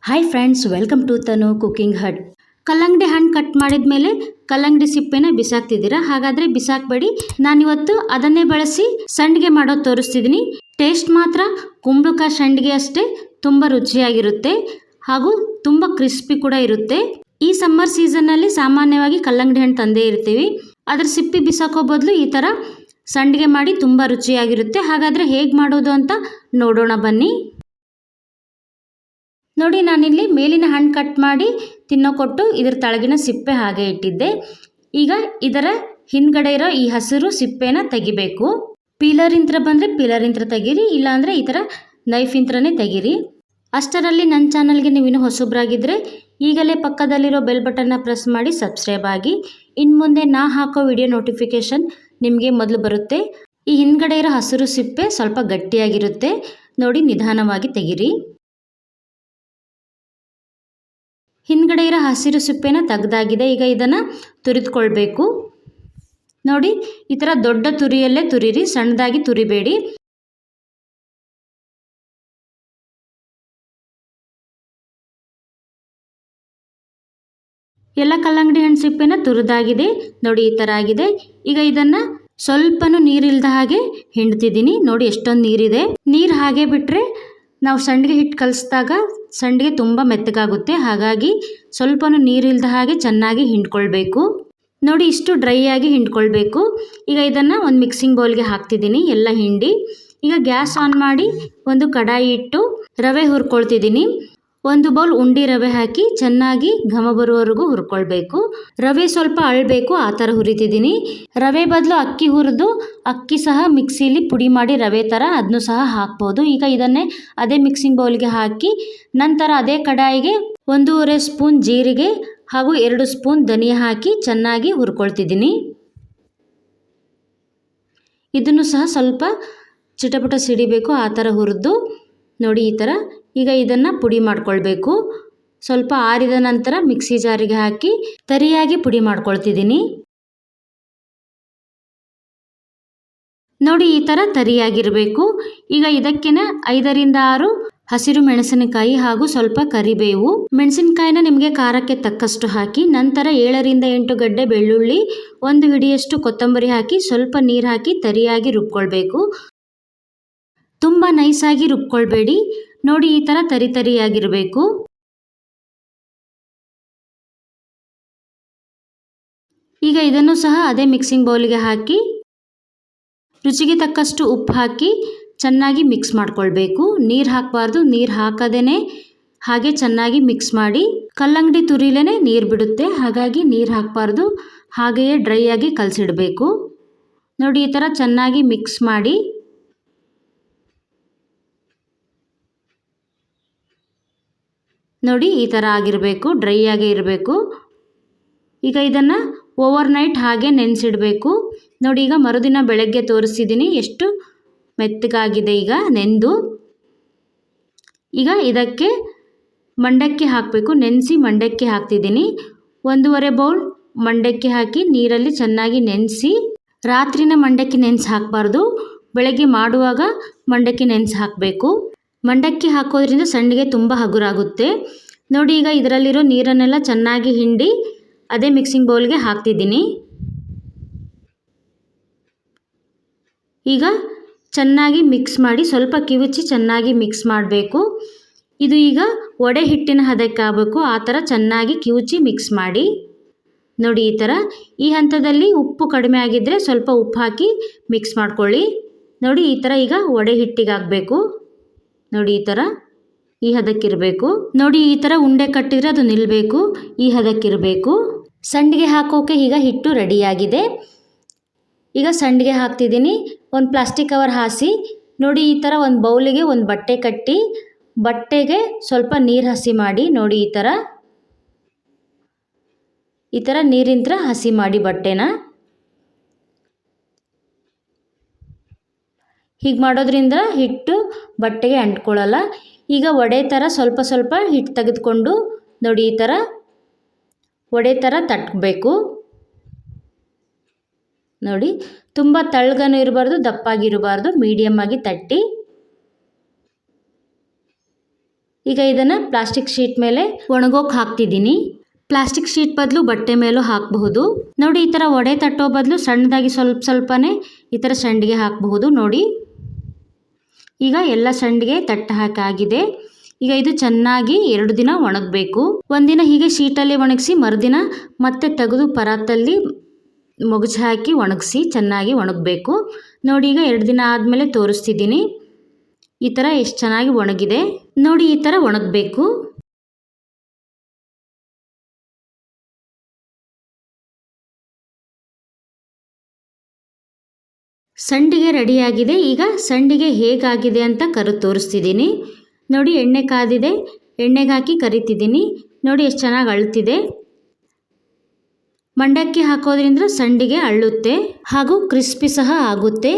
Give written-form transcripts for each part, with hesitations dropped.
Hi friends, welcome to Tanu cooking hut. ಕಲ್ಲಂಗಡಿ ಹಣ್ಣು cut ಮಾಡಿದ ಮೇಲೆ ಕಲ್ಲಂಗಡಿ ಸಿಪ್ಪೆನ ಬಿಸಾಕ್ತಿದ್ದೀರಾ? ಹಾಗಾದರೆ ಬಿಸಾಕಬೇಡಿ. ನಾನಿವತ್ತು ಅದನ್ನೇ ಬಳಸಿ ಸಂಡಿಗೆ ಮಾಡೋದು ತೋರಿಸ್ತಿದ್ದೀನಿ. ಟೇಸ್ಟ್ ಮಾತ್ರ ಕುಂಬಳಕಾಯಿ ಸಂಡಿಗೆ ಅಷ್ಟೇ ತುಂಬ ರುಚಿಯಾಗಿರುತ್ತೆ ಹಾಗೂ ತುಂಬ ಕ್ರಿಸ್ಪಿ ಕೂಡ ಇರುತ್ತೆ. ಈ ಸಮ್ಮರ್ ಸೀಸನ್ನಲ್ಲಿ ಸಾಮಾನ್ಯವಾಗಿ ಕಲ್ಲಂಗಡಿ ಹಣ್ಣು ತಂದೇ ಇರ್ತೀವಿ. ಅದ್ರ ಸಿಪ್ಪೆ ಬಿಸಾಕೋ ಬದಲು ಈ ಥರ ಸಂಡಿಗೆ ಮಾಡಿ ತುಂಬ ರುಚಿಯಾಗಿರುತ್ತೆ. ಹಾಗಾದರೆ ಹೇಗೆ ಮಾಡೋದು ಅಂತ ನೋಡೋಣ ಬನ್ನಿ. ನೋಡಿ, ನಾನಿಲ್ಲಿ ಮೇಲಿನ ಹಣ್ಣು ಕಟ್ ಮಾಡಿ ತಿನ್ನೋ ಕೊಟ್ಟು ಇದ್ರ ತಳಗಿನ ಸಿಪ್ಪೆ ಹಾಗೆ ಇಟ್ಟಿದ್ದೆ. ಈಗ ಇದರ ಹಿಂದ್ಗಡೆ ಇರೋ ಈ ಹಸಿರು ಸಿಪ್ಪೆನ ತೆಗಿಬೇಕು. ಪೀಲರಿಂತ್ರ ಬಂದರೆ ಪೀಲರಿಂತ್ರ ತೆಗೀರಿ, ಇಲ್ಲಾಂದರೆ ಈ ಥರ ನೈಫಿಂತ್ರನೇ ತೆಗೀರಿ. ಅಷ್ಟರಲ್ಲಿ ನನ್ನ ಚಾನಲ್ಗೆ ನೀವಿನ್ನೂ ಹೊಸಬ್ರಾಗಿದ್ದರೆ ಈಗಲೇ ಪಕ್ಕದಲ್ಲಿರೋ ಬೆಲ್ ಬಟನ್ನ ಪ್ರೆಸ್ ಮಾಡಿ ಸಬ್ಸ್ಕ್ರೈಬ್ ಆಗಿ. ಇನ್ನು ಮುಂದೆ ನಾ ಹಾಕೋ ವಿಡಿಯೋ ನೋಟಿಫಿಕೇಷನ್ ನಿಮಗೆ ಮೊದಲು ಬರುತ್ತೆ. ಈ ಹಿಂದ್ಗಡೆ ಇರೋ ಹಸಿರು ಸಿಪ್ಪೆ ಸ್ವಲ್ಪ ಗಟ್ಟಿಯಾಗಿರುತ್ತೆ. ನೋಡಿ, ನಿಧಾನವಾಗಿ ತೆಗೀರಿ. ಹಿಂದ್ಗಡೆ ಇರೋ ಹಸಿರು ಸಿಪ್ಪೆನ ತೆಗೆದಾಗಿದೆ. ಈಗ ಇದನ್ನು ತುರಿದುಕೊಳ್ಬೇಕು. ನೋಡಿ, ಈ ಥರ ದೊಡ್ಡ ತುರಿಯಲ್ಲೇ ತುರಿರಿ, ಸಣ್ಣದಾಗಿ ತುರಿಬೇಡಿ. ಎಲ್ಲ ಕಲ್ಲಂಗಡಿ ಹಣ್ಣು ಸಿಪ್ಪೆನ ತುರಿದಾಗಿದೆ. ನೋಡಿ, ಈ ಥರ ಆಗಿದೆ. ಈಗ ಇದನ್ನು ಸ್ವಲ್ಪನೂ ನೀರಿಲ್ದ ಹಾಗೆ ಹಿಂಡ್ತಿದ್ದೀನಿ. ನೋಡಿ, ಎಷ್ಟೊಂದು ನೀರಿದೆ. ನೀರು ಹಾಗೆ ಬಿಟ್ಟರೆ ನಾವು ಸಂಡಿಗೆ ಹಿಟ್ಟು ಕಲಿಸಿದಾಗ ಸಂಡಿಗೆ ತುಂಬ ಮೆತ್ತಗಾಗುತ್ತೆ. ಹಾಗಾಗಿ ಸ್ವಲ್ಪನೂ ನೀರಿಲ್ದ ಹಾಗೆ ಚೆನ್ನಾಗಿ ಹಿಂಡ್ಕೊಳ್ಬೇಕು. ನೋಡಿ, ಇಷ್ಟು ಡ್ರೈ ಆಗಿ ಹಿಂಡ್ಕೊಳ್ಬೇಕು. ಈಗ ಇದನ್ನು ಒಂದು ಮಿಕ್ಸಿಂಗ್ ಬೌಲ್ಗೆ ಹಾಕ್ತಿದ್ದೀನಿ, ಎಲ್ಲ ಹಿಂಡಿ. ಈಗ ಗ್ಯಾಸ್ ಆನ್ ಮಾಡಿ ಒಂದು ಕಡಾಯಿ ಇಟ್ಟು ರವೆ ಹುರ್ಕೊಳ್ತಿದ್ದೀನಿ. ಒಂದು ಬೌಲ್ ಉಂಡಿ ರವೆ ಹಾಕಿ ಚೆನ್ನಾಗಿ ಘಮ ಬರುವವರೆಗೂ ಹುರ್ಕೊಳ್ಬೇಕು. ರವೆ ಸ್ವಲ್ಪ ಅಳಬೇಕು, ಆ ಥರ ಹುರಿತಿದ್ದೀನಿ. ರವೆ ಬದಲು ಅಕ್ಕಿ ಹುರಿದು ಅಕ್ಕಿ ಸಹ ಮಿಕ್ಸಿಲಿ ಪುಡಿ ಮಾಡಿ ರವೆ ಥರ ಅದನ್ನು ಸಹ ಹಾಕ್ಬೋದು. ಈಗ ಇದನ್ನೇ ಅದೇ ಮಿಕ್ಸಿಂಗ್ ಬೌಲ್ಗೆ ಹಾಕಿ ನಂತರ ಅದೇ ಕಡಾಯಿಗೆ 1.5 ಸ್ಪೂನ್ ಜೀರಿಗೆ ಹಾಗೂ 2 ಸ್ಪೂನ್ ಧನಿಯಾ ಹಾಕಿ ಚೆನ್ನಾಗಿ ಹುರ್ಕೊಳ್ತಿದ್ದೀನಿ. ಇದನ್ನು ಸಹ ಸ್ವಲ್ಪ ಚಿಟಪಟ ಸಿಡಿಬೇಕು, ಆ ಥರ ಹುರಿದು. ನೋಡಿ, ಈ ಥರ. ಈಗ ಇದನ್ನು ಪುಡಿ ಮಾಡ್ಕೊಳ್ಬೇಕು. ಸ್ವಲ್ಪ ಆರಿದ ನಂತರ ಮಿಕ್ಸಿ ಜಾರಿಗೆ ಹಾಕಿ ತರಿಯಾಗಿ ಪುಡಿ ಮಾಡ್ಕೊಳ್ತಿದ್ದೀನಿ. ನೋಡಿ, ಈ ಥರ ತರಿಯಾಗಿರಬೇಕು. ಈಗ ಇದಕ್ಕೇನೆ 5 ರಿಂದ 6 ಹಸಿರು ಮೆಣಸಿನಕಾಯಿ ಹಾಗೂ ಸ್ವಲ್ಪ ಕರಿಬೇವು. ಮೆಣಸಿನಕಾಯಿನ ನಿಮಗೆ ಖಾರಕ್ಕೆ ತಕ್ಕಷ್ಟು ಹಾಕಿ. ನಂತರ 7 ರಿಂದ 8 ಗಡ್ಡೆ ಬೆಳ್ಳುಳ್ಳಿ, 1 ಹಿಡಿಯಷ್ಟು ಕೊತ್ತಂಬರಿ ಹಾಕಿ ಸ್ವಲ್ಪ ನೀರು ಹಾಕಿ ತರಿಯಾಗಿ ರುಬ್ಕೊಳ್ಬೇಕು. ತುಂಬ ನೈಸಾಗಿ ರುಬ್ಕೊಳ್ಬೇಡಿ. ನೋಡಿ, ಈ ಥರ ತರಿಯಾಗಿರಬೇಕು. ಈಗ ಇದನ್ನು ಸಹ ಅದೇ ಮಿಕ್ಸಿಂಗ್ ಬೌಲಿಗೆ ಹಾಕಿ ರುಚಿಗೆ ತಕ್ಕಷ್ಟು ಉಪ್ಪು ಹಾಕಿ ಚೆನ್ನಾಗಿ ಮಿಕ್ಸ್ ಮಾಡ್ಕೊಳ್ಬೇಕು. ನೀರು ಹಾಕಬಾರ್ದು, ನೀರು ಹಾಕದೇನೆ ಹಾಗೆ ಚೆನ್ನಾಗಿ ಮಿಕ್ಸ್ ಮಾಡಿ. ಕಲ್ಲಂಗಡಿ ತುರಿಲೇನೆ ನೀರು ಬಿಡುತ್ತೆ, ಹಾಗಾಗಿ ನೀರು ಹಾಕಬಾರ್ದು, ಹಾಗೆಯೇ ಡ್ರೈ ಆಗಿ ಕಲಸಿಡಬೇಕು. ನೋಡಿ, ಈ ಥರ ಚೆನ್ನಾಗಿ ಮಿಕ್ಸ್ ಮಾಡಿ. ನೋಡಿ, ಈ ಥರ ಆಗಿರಬೇಕು, ಡ್ರೈ ಆಗೇ ಇರಬೇಕು. ಈಗ ಇದನ್ನು ಓವರ್ ನೈಟ್ ಹಾಗೆ ನೆನೆಸಿಡಬೇಕು. ನೋಡಿ, ಈಗ ಮರುದಿನ ಬೆಳಗ್ಗೆ ತೋರಿಸಿದ್ದೀನಿ ಎಷ್ಟು ಮೆತ್ತಗಾಗಿದೆ ಈಗ ನೆಂದು. ಈಗ ಇದಕ್ಕೆ ಮಂಡಕ್ಕಿ ಹಾಕಬೇಕು. ನೆನೆಸಿ ಮಂಡಕ್ಕಿ ಹಾಕ್ತಿದ್ದೀನಿ. 1.5 ಬೌಲ್ ಮಂಡಕ್ಕಿ ಹಾಕಿ ನೀರಲ್ಲಿ ಚೆನ್ನಾಗಿ ನೆನೆಸಿ. ರಾತ್ರಿನ ಮಂಡಕ್ಕಿ ನೆನೆಸಿ ಹಾಕಬಾರ್ದು, ಬೆಳಗ್ಗೆ ಮಾಡುವಾಗ ಮಂಡಕ್ಕಿ ನೆನೆಸಿ ಹಾಕಬೇಕು. ಮಂಡಕ್ಕಿ ಹಾಕೋದ್ರಿಂದ ಸಂಡಿಗೆ ತುಂಬ ಹಗುರಾಗುತ್ತೆ. ನೋಡಿ, ಈಗ ಇದರಲ್ಲಿರೋ ನೀರನ್ನೆಲ್ಲ ಚೆನ್ನಾಗಿ ಹಿಂಡಿ ಅದೇ ಮಿಕ್ಸಿಂಗ್ ಬೌಲ್ಗೆ ಹಾಕ್ತಿದ್ದೀನಿ. ಈಗ ಚೆನ್ನಾಗಿ ಮಿಕ್ಸ್ ಮಾಡಿ ಸ್ವಲ್ಪ ಕಿವುಚಿ ಚೆನ್ನಾಗಿ ಮಿಕ್ಸ್ ಮಾಡಬೇಕು. ಇದು ಈಗ ವಡೆ ಹಿಟ್ಟಿನ ಹದಕ್ಕೆ ಆಗಬೇಕು, ಆ ಥರ ಚೆನ್ನಾಗಿ ಕಿವುಚಿ ಮಿಕ್ಸ್ ಮಾಡಿ. ನೋಡಿ, ಈ ಥರ. ಈ ಹಂತದಲ್ಲಿ ಉಪ್ಪು ಕಡಿಮೆ ಆಗಿದ್ದರೆ ಸ್ವಲ್ಪ ಉಪ್ಪು ಹಾಕಿ ಮಿಕ್ಸ್ ಮಾಡ್ಕೊಳ್ಳಿ. ನೋಡಿ, ಈ ಥರ ಈಗ ವಡೆ ಹಿಟ್ಟಿಗಾಗಬೇಕು. ನೋಡಿ, ಈ ಥರ ಈ ಹದಕ್ಕಿರಬೇಕು. ನೋಡಿ, ಈ ಥರ ಉಂಡೆ ಕಟ್ಟಿದರೆ ಅದು ನಿಲ್ಲಬೇಕು, ಈ ಹದಕ್ಕಿರಬೇಕು. ಸಂಡಿಗೆ ಹಾಕೋಕೆ ಈಗ ಹಿಟ್ಟು ರೆಡಿಯಾಗಿದೆ. ಈಗ ಸಂಡಿಗೆ ಹಾಕ್ತಿದ್ದೀನಿ. ಒಂದು ಪ್ಲಾಸ್ಟಿಕ್ ಕವರ್ ಹಾಸಿ. ನೋಡಿ, ಈ ಥರ ಒಂದು ಬೌಲಿಗೆ ಒಂದು ಬಟ್ಟೆ ಕಟ್ಟಿ ಬಟ್ಟೆಗೆ ಸ್ವಲ್ಪ ನೀರು ಹಸಿ ಮಾಡಿ. ನೋಡಿ, ಈ ಥರ ನೀರಿಂತ್ರ ಹಸಿ ಮಾಡಿ ಬಟ್ಟೆನ. ಹೀಗೆ ಮಾಡೋದ್ರಿಂದ ಹಿಟ್ಟು ಬಟ್ಟೆಗೆ ಅಂಟ್ಕೊಳ್ಳಲ್ಲ. ಈಗ ವಡೆ ಥರ ಸ್ವಲ್ಪ ಸ್ವಲ್ಪ ಹಿಟ್ಟು ತೆಗೆದುಕೊಂಡು ನೋಡಿ, ಈ ಥರ ವಡೆ ಥರ ತಟ್ಟಬೇಕು. ನೋಡಿ, ತುಂಬ ತಳ್ಳಗನೂ ಇರಬಾರ್ದು, ದಪ್ಪಾಗಿರಬಾರ್ದು, ಮೀಡಿಯಮ್ ಆಗಿ ತಟ್ಟಿ. ಈಗ ಇದನ್ನು ಪ್ಲಾಸ್ಟಿಕ್ ಶೀಟ್ ಮೇಲೆ ಒಣಗೋಕೆ ಹಾಕ್ತಿದ್ದೀನಿ. ಪ್ಲಾಸ್ಟಿಕ್ ಶೀಟ್ ಬದಲು ಬಟ್ಟೆ ಮೇಲೂ ಹಾಕಬಹುದು. ನೋಡಿ ಈ ಥರ ಒಡೆ ತಟ್ಟೋ ಬದಲು ಸಣ್ಣದಾಗಿ ಸ್ವಲ್ಪನೇ ಈ ಥರ ಸಂಡಿಗೆ ಹಾಕಬಹುದು. ನೋಡಿ ಈಗ ಎಲ್ಲ ಸಂಡಿಗೆ ತಟ್ಟ ಹಾಕಾಗಿದೆ. ಈಗ ಇದು ಚೆನ್ನಾಗಿ 2 ದಿನ ಒಣಗಬೇಕು. ಒಂದಿನ ಹೀಗೆ ಶೀಟಲ್ಲಿ ಒಣಗಿಸಿ ಮರುದಿನ ಮತ್ತೆ ತೆಗೆದು ಪರಾತಲ್ಲಿ ಮೊಗಚು ಹಾಕಿ ಒಣಗಿಸಿ ಚೆನ್ನಾಗಿ ಒಣಗಬೇಕು. ನೋಡಿ ಈಗ 2 ದಿನ ಆದಮೇಲೆ ತೋರಿಸ್ತಿದ್ದೀನಿ. ಈ ಥರ ಎಷ್ಟು ಚೆನ್ನಾಗಿ ಒಣಗಿದೆ ನೋಡಿ. ಈ ಥರ ಒಣಗಬೇಕು. ಸಂಡಿಗೆ ರೆಡಿಯಾಗಿದೆ. ಈಗ ಸಂಡಿಗೆ ಹೇಗಾಗಿದೆ ಅಂತ ತೋರಿಸ್ತಿದ್ದೀನಿ. ನೋಡಿ ಎಣ್ಣೆ ಕಾದಿದೆ, ಎಣ್ಣೆಗೆ ಹಾಕಿ ಕರಿತಿದ್ದೀನಿ. ನೋಡಿ ಎಷ್ಟು ಚೆನ್ನಾಗಿ ಅಳ್ತಿದೆ. ಮಂಡಕ್ಕಿ ಹಾಕೋದ್ರಿಂದ ಸಂಡಿಗೆ ಅಳ್ಳುತ್ತೆ ಹಾಗೂ ಕ್ರಿಸ್ಪಿ ಸಹ ಆಗುತ್ತೆ.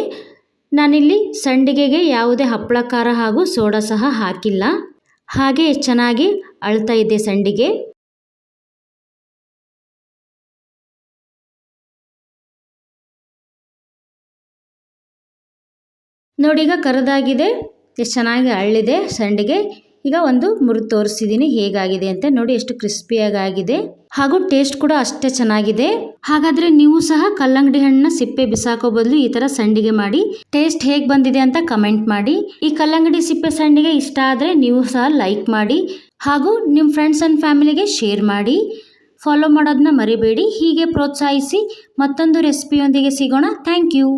ನಾನಿಲ್ಲಿ ಸಂಡಿಗೆಗೆ ಯಾವುದೇ ಹಪ್ಪಳ ಖಾರ ಹಾಗೂ ಸೋಡಾ ಸಹ ಹಾಕಿಲ್ಲ. ಹಾಗೆ ಎಷ್ಟು ಚೆನ್ನಾಗಿ ಅಳ್ತಾ ಇದೆ ಸಂಡಿಗೆ. ನೋಡಿ ಈಗ ಕರದಾಗಿದೆ, ಎಷ್ಟು ಚೆನ್ನಾಗಿ ಅಳ್ಳಿದೆ ಸಂಡಿಗೆ. ಈಗ ಒಂದು ಮುರಿದು ತೋರಿಸ್ತಿದ್ದೀನಿ ಹೇಗಾಗಿದೆ ಅಂತ. ನೋಡಿ ಎಷ್ಟು ಕ್ರಿಸ್ಪಿಯಾಗಿ ಆಗಿದೆ ಹಾಗೂ ಟೇಸ್ಟ್ ಕೂಡ ಅಷ್ಟೇ ಚೆನ್ನಾಗಿದೆ. ಹಾಗಾದರೆ ನೀವು ಸಹ ಕಲ್ಲಂಗಡಿ ಹಣ್ಣನ್ನ ಸಿಪ್ಪೆ ಬಿಸಾಕೋ ಬದಲು ಈ ಥರ ಸಂಡಿಗೆ ಮಾಡಿ ಟೇಸ್ಟ್ ಹೇಗೆ ಬಂದಿದೆ ಅಂತ ಕಮೆಂಟ್ ಮಾಡಿ. ಈ ಕಲ್ಲಂಗಡಿ ಸಿಪ್ಪೆ ಸಂಡಿಗೆ ಇಷ್ಟ ಆದರೆ ನೀವು ಸಹ ಲೈಕ್ ಮಾಡಿ ಹಾಗೂ ನಿಮ್ಮ ಫ್ರೆಂಡ್ಸ್ ಆ್ಯಂಡ್ ಫ್ಯಾಮಿಲಿಗೆ ಶೇರ್ ಮಾಡಿ. ಫಾಲೋ ಮಾಡೋದನ್ನ ಮರಿಬೇಡಿ. ಹೀಗೆ ಪ್ರೋತ್ಸಾಹಿಸಿ. ಮತ್ತೊಂದು ರೆಸಿಪಿಯೊಂದಿಗೆ ಸಿಗೋಣ. Thank you.